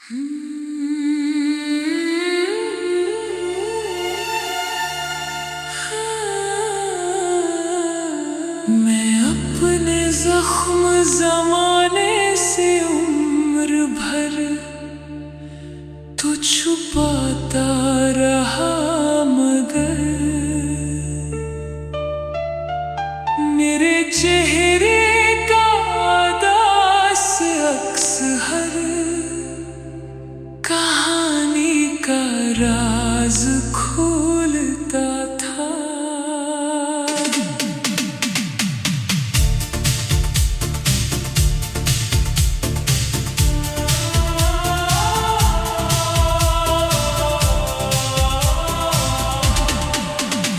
मैं अपने जख्म जमाने से उम्र भर तो छुपाता रहा, मगर मेरे चेहरे का दास अक्स हर कहानी का राज खोलता था।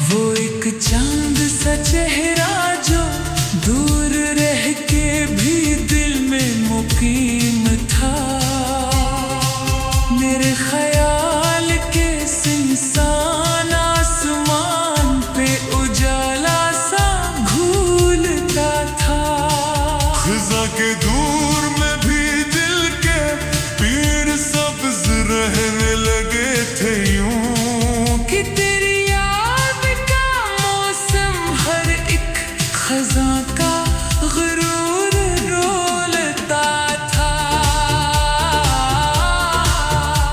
वो एक चांद सा चेहरा जो दूर रह के भी दिल में मुकीम था। मेरे ख्याल के इंसान आसमान पे उजाला सा घूलता था। खिज़ा के दूर में भी दिल के पीर सब्ज रहने लगे थे यूं कि तेरी याद का मौसम हर एक खज़ां का गुरूर रोलता था।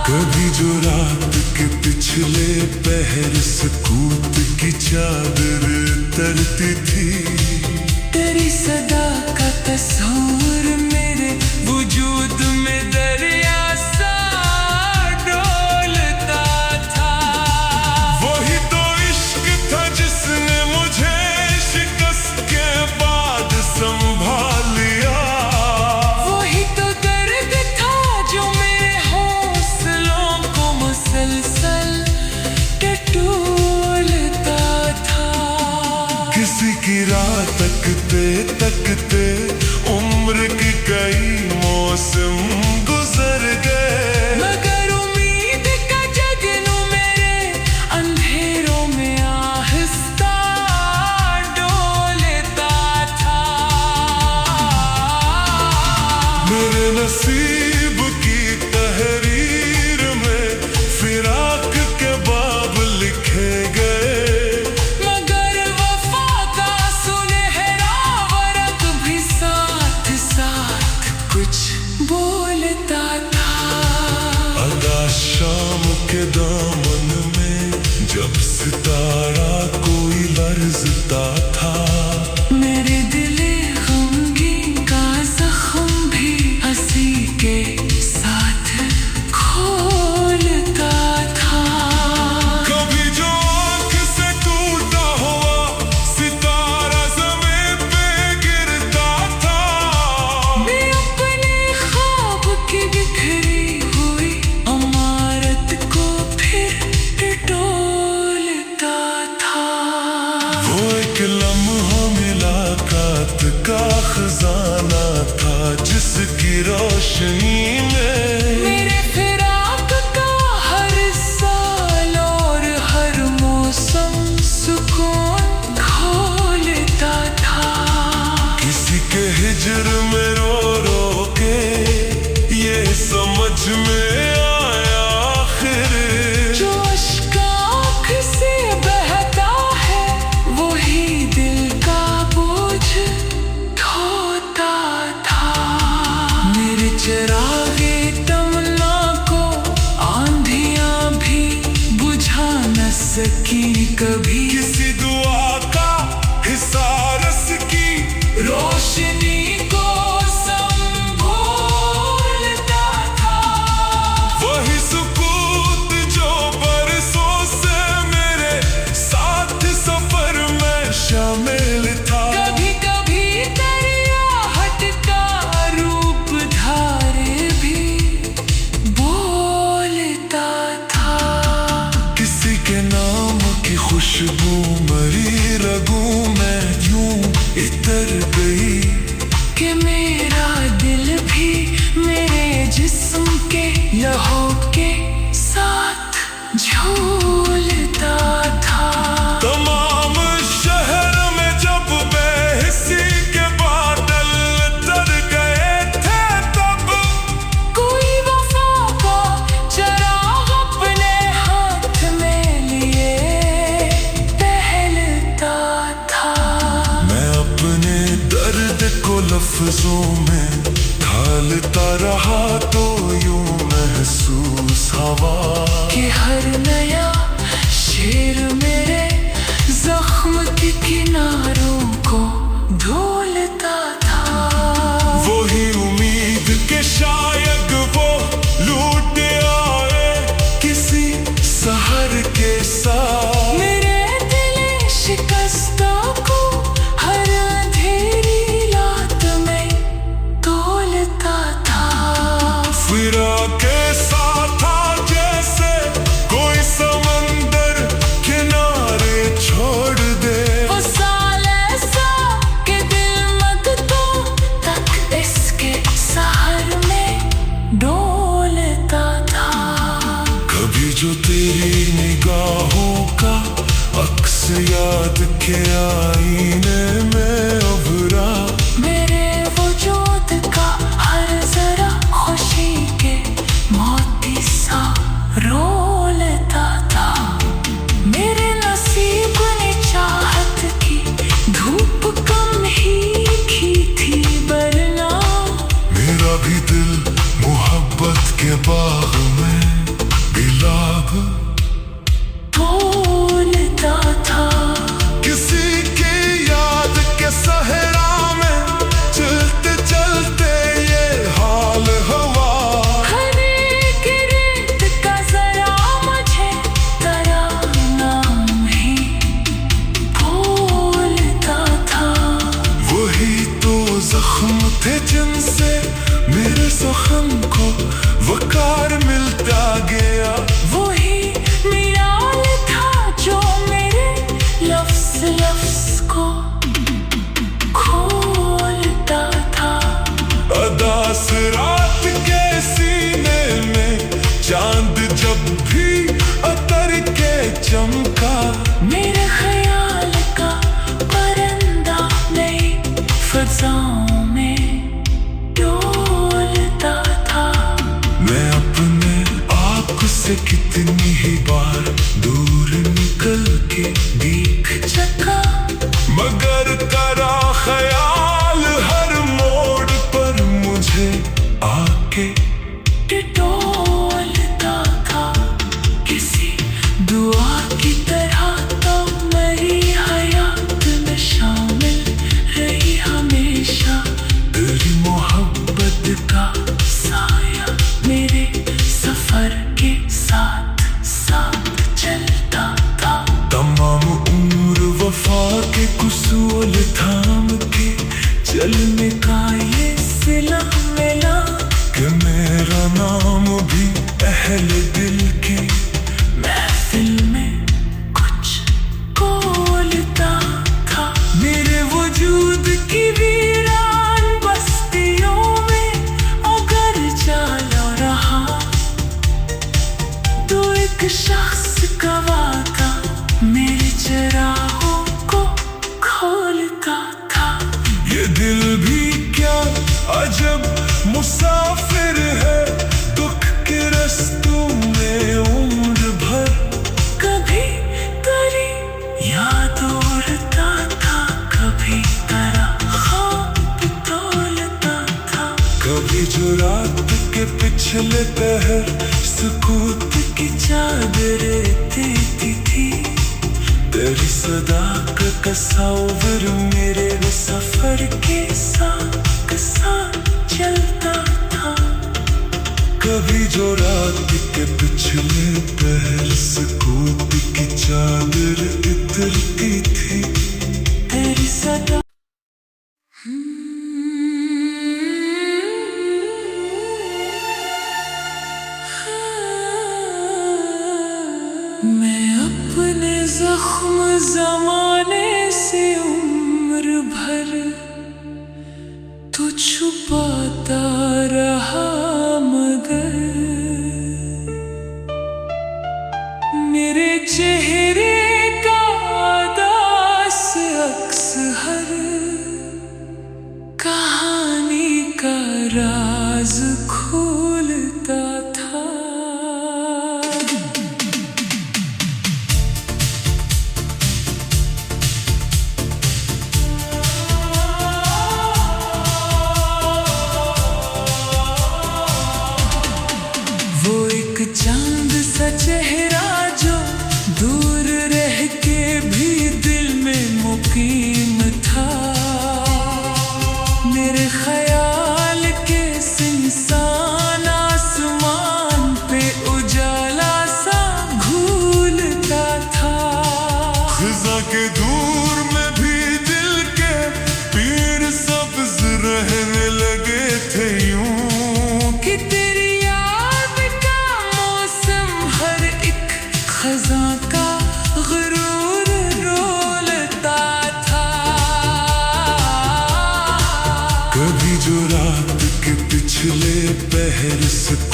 कभी जो रात के पिछले पहर सकूत की चादर तरती थी, तेरी सदा का तस्वीर मेरे वजूद में दरिया सा डोलता था। वही तो इश्क था जिसने मुझे शिकस्त के बाद संभाल लिया। वही तो दर्द था जो मेरे हौसलों को मुसलसल टटोलता था। किसी की राह तकते तकते उम्र की कई मौसम गुजर गए, मगर उम्मीद का जगनू मेरे अंधेरों में आहिस्ता डोलता था। मेरे नसीब की तहरीर में फिराक के बाब लिखे गए, मगर वफा का सुनहरा वरक भी साथ साथ कुछ बोलता था। अदा शाम के दामन में जब सितारा कोई लर्जता था, मेरे दिले गमगीन का जख्म भी हंसी के साथ खोलता था। कभी जो आँख से टूटा हुआ सितारा ज़मीन पे गिरता था, मैं अपने ख्वाब की बिखरी हुई इमारत को फिर टटोलता था। वो एक लम्हा मुलाकात का खजाना था जिसकी रोशनी में मेरे फिराक का हर साल और हर मौसम सुकून खोलता था। किसी के हिजर में रो रो के ये समझ में आया आखिर, जो अश्क आँख से बहता है वही दिल का बोझ ढोता था। मेरे चिरागे तमन्ना को आंधियां भी बुझा न सकी कभी। किसी दुआ का हिसारस की रोशनी को संभोलता था। वही सुकूत जो बरसों से मेरे साथ सफर में शामिल था। कभी कभी दरियाहट का रूप धारे भी बोलता था। किसी के नाम की खुशबू मरी रगों में यूं इतर गई कि मेरा दिल भी मेरे जिस्म के लहू के साथ झूलता था। तमाम शहर में जब बेहिसी के बादल तर गए थे, तब कोई वफा का फिरा के साथ था जैसे कोई समंदर किनारे छोड़ दे। वो साल ऐसा कि दिल मगतों तक इसके सहर में डोलता था। कभी जो तेरी निगाहों का अक्स याद के आईने में उभरा, मेरे वजूद का हर जरा खुशी के मोती सा रोलता था। मेरे नसीब ने चाहत की धूप कम ही की थी वरना मेरा भी दिल मोहब्बत के बाग में गुलाब बोलता था। किसी की याद के सहरा में चलते चलते ये हाल हुआ। हर एक रेत का जरा मुझे तेरा नाम ही बोलता था। वही तो जख्म थे जिनसे मेरे जख्म को वकार मिलता गया। वही मिराल था जो मेरे लफ्ज लफ्ज को खोलता था। अदास रात के सीने में चांद जब भी अतर के चमका, मेरे ख्याल का परिंदा नई फजाओं में डोलता था। मैं अपने आप से कितनी ही बार दूर निकल के देख चका मगर करा ख्याल हर मोड़ पर मुझे आके टटोलता था। किसी दुआ की तरह तो मेरी हयात में शामिल रही हमेशा। तेरी मोहब्बत का साया मेरे सफर के साथ साथ चलता था। तमाम उम्र वफा के कुसूल थाम के चलने का ये सिला मिला कि मेरा नाम भी अहले दिल के महफिल में कुछ बोलता था। मेरे वजूद की वीरान बस्तियों में अगर चला रहा तो एक शख्स का वादा मेरे चराहों को खोलता था। ये दिल भी क्या अजब मुसाफिर है, दुख के रस्तों में उम्र भर कभी तेरी याद उड़ता था, कभी तेरा ख्वाब तोलता था। कभी जो रात के पिछले पहर सुकूत की चादर देती थी, तेरी सदाकत का सौवर मेरे सफर के साथ चलता था। कभी जो रात के पिछले पहर सुकूत की चादर इतरती थी, तेरी सदा मैं अपने जख्म जमाने से उम्र भर तो छुपाता रहा मगर मेरे चेहरे का दास अक्स हर कहानी का राज खोलता था।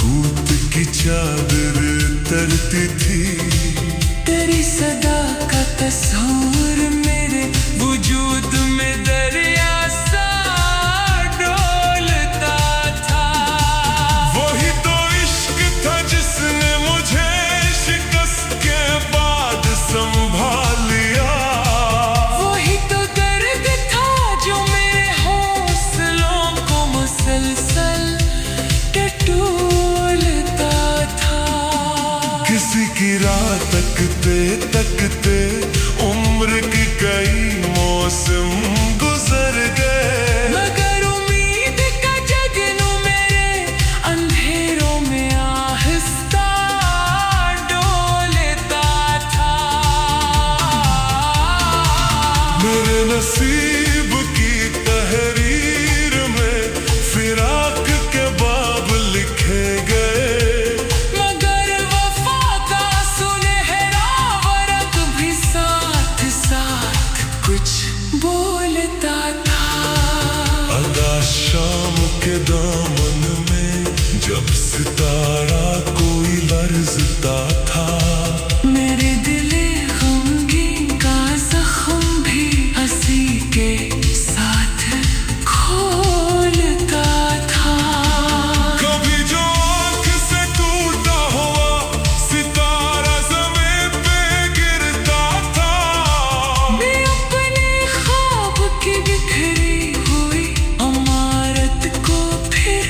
सकूत की चादर तरती थी। तेरी सदा का तस्वीर मेरे वजूद में दरिया सा डोलता था। वही तो इश्क था जिसने मुझे शिकस्त के बाद संभाल लिया। वही तो दर्द था जो मेरे हौसलों को मुसलसल टटोलता था। किसी की राह तकते तकते उम्र के कई मौसम गुजर गए। मगर उम्मीद का जगनू मेरे अंधेरों में आहिस्ता डोलता था। मेरे नसीब की तहरीर में फिराक के बाब लिखे गए। मगर वफा का सुनहरा वरक भी साथ साथ कुछ बोलता था। अदा शाम के दामन में जब सितारा कोई लर्जता था। मेरे दिले गमगीन का जख्म भी हंसी के साथ खोलता था। कभी जो आँख से टूटा हुआ सितारा ज़मीन पे गिरता था। मैं अपने ख्वाब की बिखरी हुई इमारत को फिर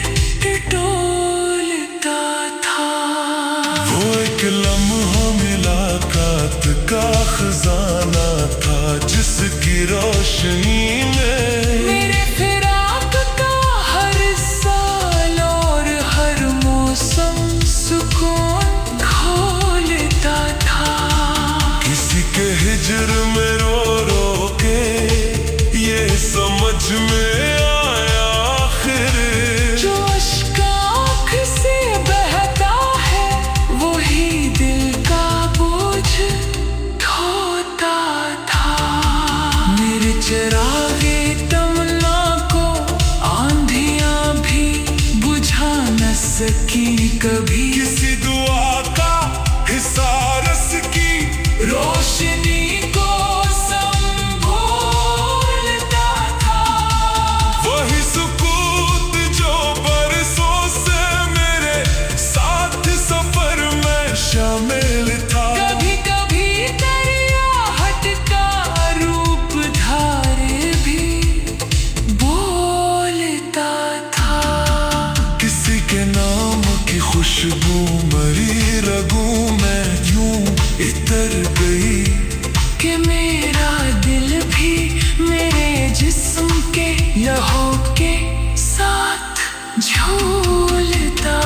टटोलता था। वो एक लम्हा मुलाकात का खजाना था जिसकी रोशनी में मेरे फिराक का हर साल और हर मौसम सुकून खोलता था। किसी के हिजर में रो रो के ये समझ में आया आखिर। जो अश्क आँख से बहता है वही दिल का बोझ ढोता था। मेरे चिरागे तमन्ना को आंधियां भी बुझा न सकी कभी। किसी दुआ का हिसारस की रोशनी को संभोलता था। वही सुकूत जो बरसों से मेरे साथ सफर में शामिल था। कभी कभी दरिया हटका रूप धारे भी बोलता था। किसी के नाम की खुशबू मरी रगों में यूं इतर गई कि मेरा दिल भी मेरे जिस्म के लहू के साथ झूलता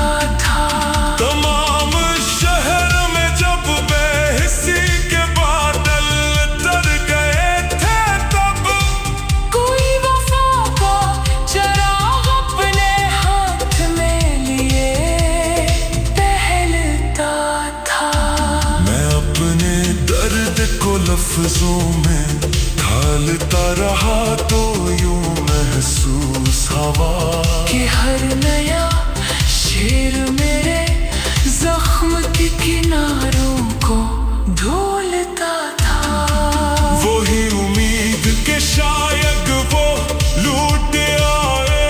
था। तमाम शहर में जब बेहिसी के बादल तर गए थे तब कोई वफा का चिराग अपने हाथ में लिए टहलता था। मैं अपने दर्द को लफ्जों में ढालता रहा तो यूं महसूस हवा कि हर नया शेर मेरे जख्म के किनारों को धोलता था। वही उम्मीद के शायद वो लूट आए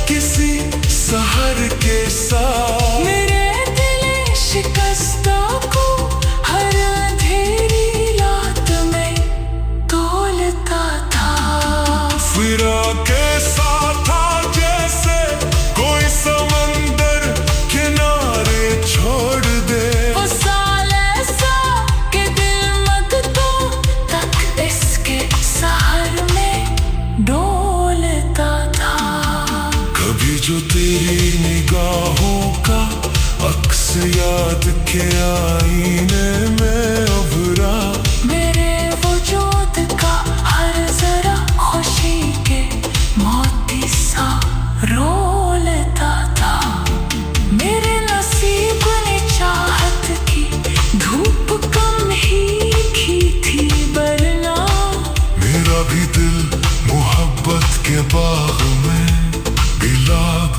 किसी सहर के साथ। मेरे दिल शिकस्ता को हर अंधेरी रात में तोलता था। फिरा के साथ था जैसे कोई समंदर किनारे छोड़ दे। वो साल ऐसा कि दिल मगतों तक इसके सहर में डोलता था। कभी जो तेरी निगाहों का अक्स याद के आईने में उभरा। मेरे वजूद का हर जरा खुशी के मोती सा रोलता था। मेरे नसीब ने चाहत की धूप कम ही की थी वरना मेरा भी दिल मोहब्बत के बाग में बिलाग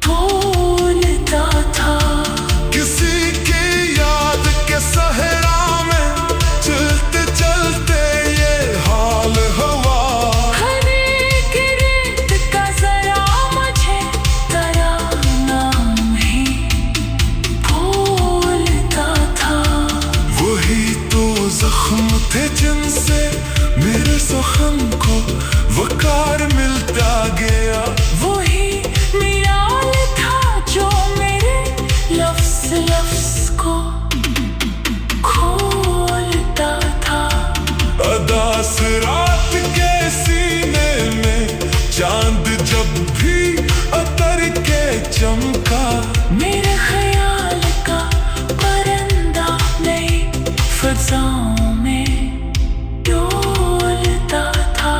बोलता थे जिनसे मेरे सुखम को वकार मिलता गया। वही निराल था जो मेरे लफ्ज लफ्ज को खोलता था। अदास रात के सीने में चांद जब भी अतर के चमका, मेरे ख्याल का परिंदा नई फजाओं में डोलता था।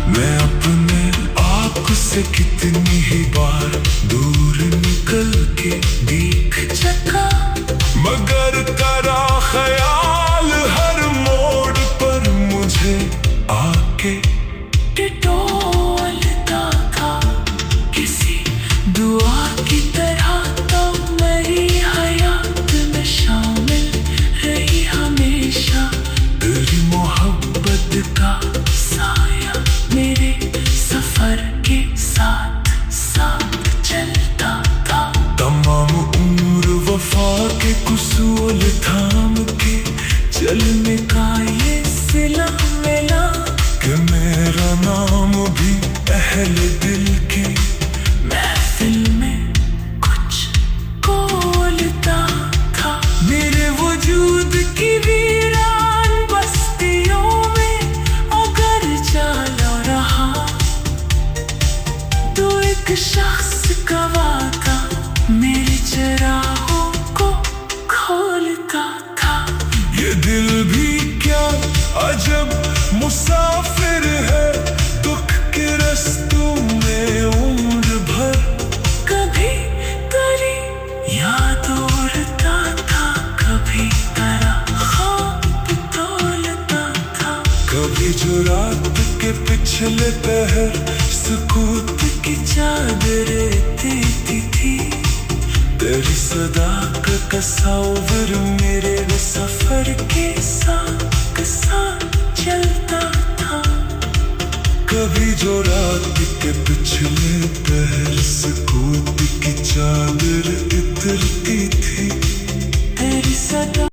मैं अपने आप से कितनी ही बार दूर निकल के देख चका, मगर करा ख्याल हर मोड़ पर मुझे आके टटोलता था। किसी दुआ की तरह तो मेरी हयात में शामिल रही हमेशा। तेरी मोहब्बत का साया मेरे सफर के साथ साथ चलता था। तमाम उम्र वफा के कुसूल थाम के चलने का ये सिला मिला कि मेरा नाम भी अहले दिल के महफिल में कुछ बोलता था। मेरे वजूद की वीरान बस्तियों में अगर चला रहा तो एक शख्स का वादा मेरे चराहों को खोलता था। ये दिल भी क्या अजब मुसाफिर है, दुख के रस्तों में उम्र भर कभी तेरी याद उड़ता था, कभी तेरा ख्वाब तोलता था। कभी जो रात के पिछले पहर सुकूत की चादर देती थी, तेरी सदाकत का सौवर मेरे सफर के साथ चलता था। कभी जो रात के पिछले पहर सुकूत की चादर इतरती थी, तेरी सदा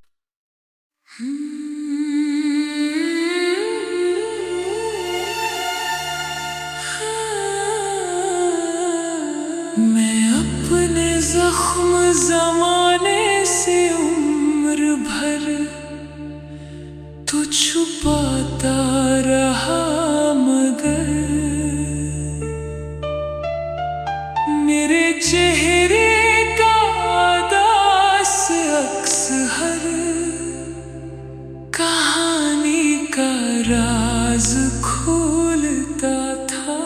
मैं अपने जख्म जमाने से उम्र भर तो छुपाता रहा, मगर मेरे चेहरे का दास अक्स हर कहानी का राज खोलता था।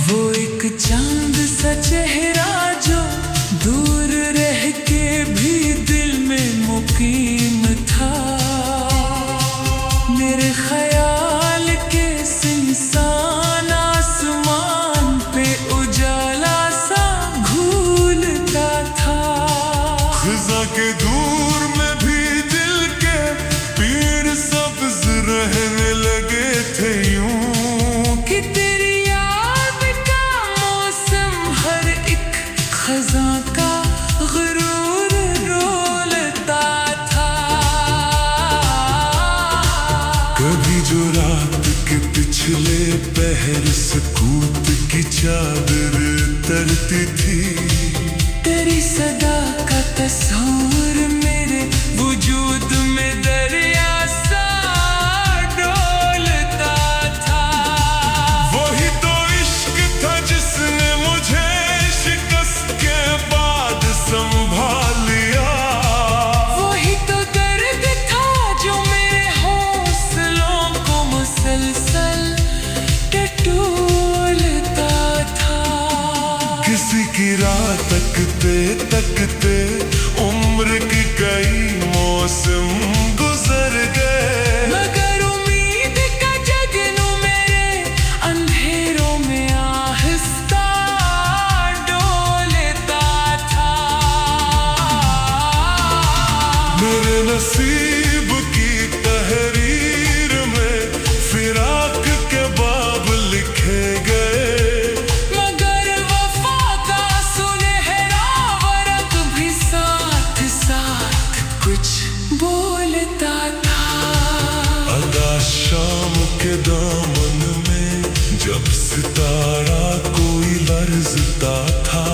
वो एक चांद सा चेहरा जो दूर रह के भी दिल में मुकीम था। मेरे ख्याल के इंसान आसमान पे उजाला सा घूलता था। खिज़ा के दूर में भी दिल के पीर सब्ज रहने लगे थे यूं कि तेरी खज़ां का गुरूर रोलता था। कभी जो रात के पिछले पहर सुकूत की चादर तरती थी, तेरी सदा का तस्वीर मेरे वजूद में दरिया सा डोलता था। वही तो इश्क था जिसने मुझे शिकस्त के बाद संभालिया। वही तो दर्द था जो मेरे हौसलों को मुसलसल टटोलता था। किसी की राह तकते तकते उम्र की कई मौसम गुजर गए, मगर उम्मीद का जगनू मेरे अंधेरों में आहिस्ता डोलता था। मेरे नसीब की तहरीर में जब सितारा कोई लर्जता था,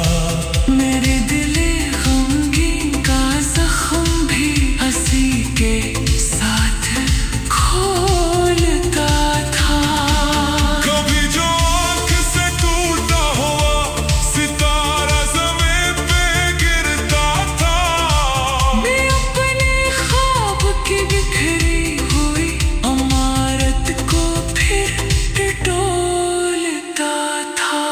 मेरे दिले गमगीन का जख्म भी हंसी के साथ खोलता था। कभी जो आँख से टूटा हुआ सितारा ज़मीन पे गिरता था, मैं अपने ख्वाब की बिखरी हुई इमारत को फिर टटोलता था।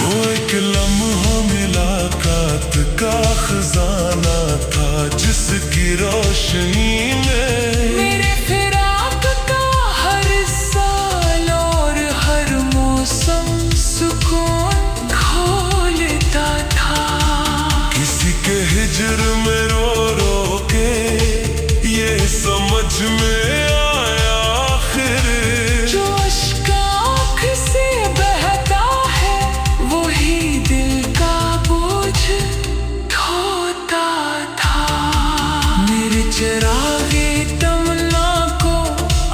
वो एक लम्हा मुलाकात का खजाना था, जिसकी रोशनी में मेरे फिराक का हर साल और हर मौसम सुकून खोलता था। किसी के हिजर में रो रो के ये समझ में आया आखिर, जो अश्क आँख से बहता है वही दिल का बोझ ढोता था। मेरे चिरागे तमन्ना को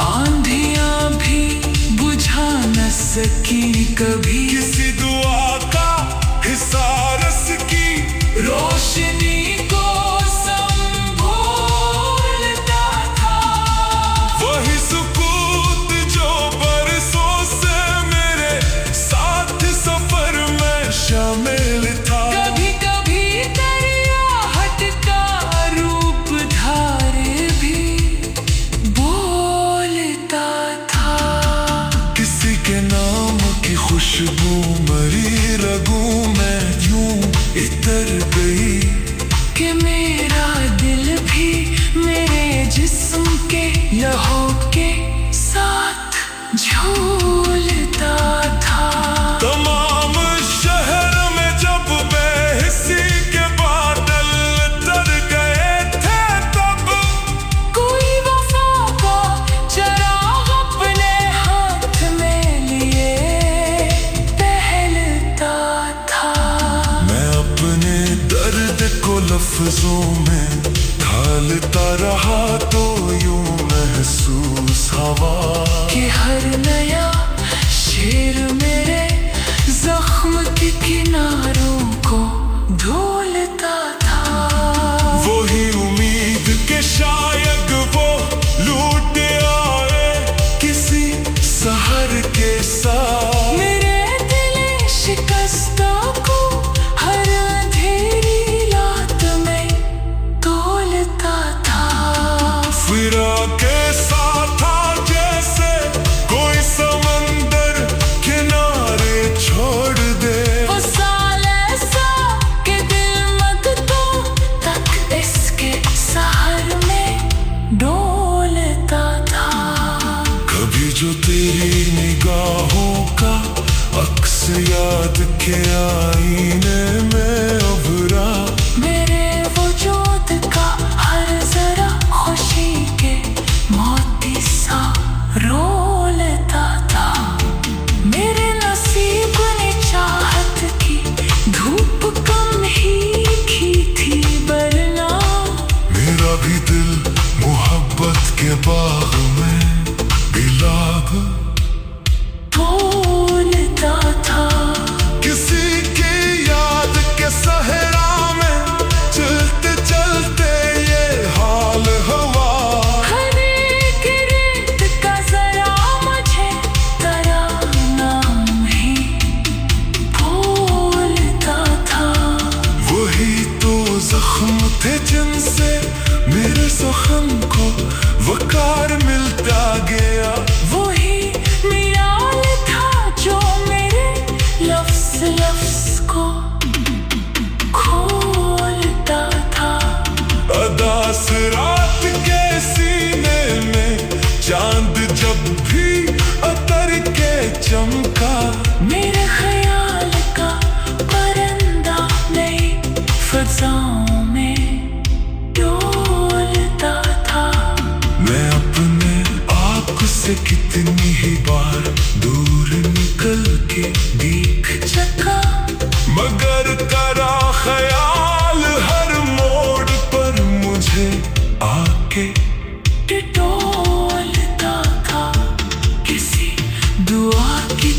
आंधियां भी बुझा न सकी कभी। किसी दुआ का हिसारस की रोशनी को संभोलता था। वही सुकूत जो बरसों से मेरे साथ सफर में शामिल था। कभी कभी दरिया हटका रूप धारे भी बोलता था। किसी के नाम की खुशबू मरी रगों में यूं इतर गई कि मेरा दिल भी मेरे जिस्म के लहू के साथ झूलता था। तमाम शहर में जब बेहिसी के बादल तर गए थे, तब कोई वफा का चिराग अपने हाथ में लिए टहलता था। मैं अपने दर्द को लफ्जों में ढालता रहा, तो यूं महसूस हवा कि हर नया शेर मेरे जख्म के किनारों को धोलता था। वही उम्मीद के शायद वो लूट आए किसी सहर के साथ। मेरे दिल शिकस्तों को हर अंधेरी रात में तोलता था। फिरा के साथ था जैसे कोई समंदर किनारे छोड़ दे। वो साल ऐसा कि दिल मगतों तक इसके सहर में डोलता था। कभी जो तेरी निगाहों का अक्स याद के आईने में उभरा, मेरे वजूद का हर जरा खुशी के मोती सा रोलता था। मेरे नसीब ने चाहत की धूप कम ही की थी वरना मेरा भी दिल मोहब्बत के बाग में बिलाग बोलता था। किसी की याद के सहरा में चलते चलते ये हाल हुआ। हर एक रेत का जरा मुझे तेरा नाम ही बोलता था। वही तो जख्म थे जिनसे मेरे सुखम को वकार मिलता गया। वही मिराल था जो मेरे लफ्ज लफ्ज को खोलता था। अदास रात के सीने में चांद जब भी अतर के चमका, मेरे ख्याल का परिंदा नई फजाओं में डोलता था। मैं अपने आप से कितनी ही बार दूर निकल के देख चका मगर करा ख्याल हर मोड़ पर मुझे आके टटोलता था। किसी दुआ की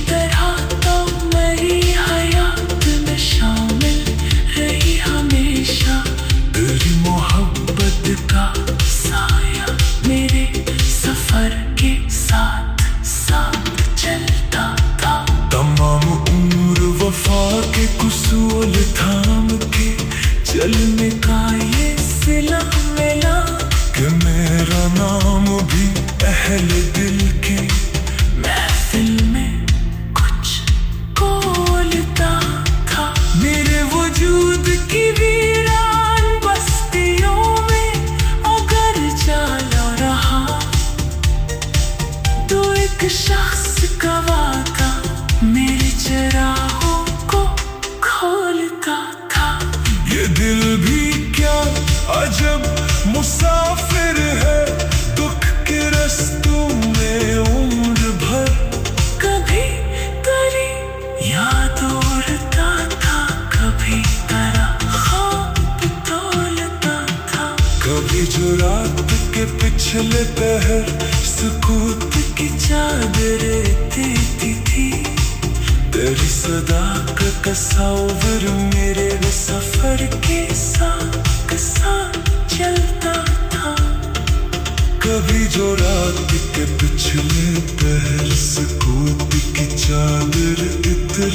मुसाफिर है दुख के रस्तों में उम्र भर। कभी तेरी याद उड़ता था, कभी तेरा ख्वाब तोलता था। कभी जो रात के पिछले पहर सुकूत की चादर देती थी, तेरी सदाकत का तस्वीर मेरे सफर के साथ चलता था। कभी जो रात के पिछले पहर सुकूत की चादर इतर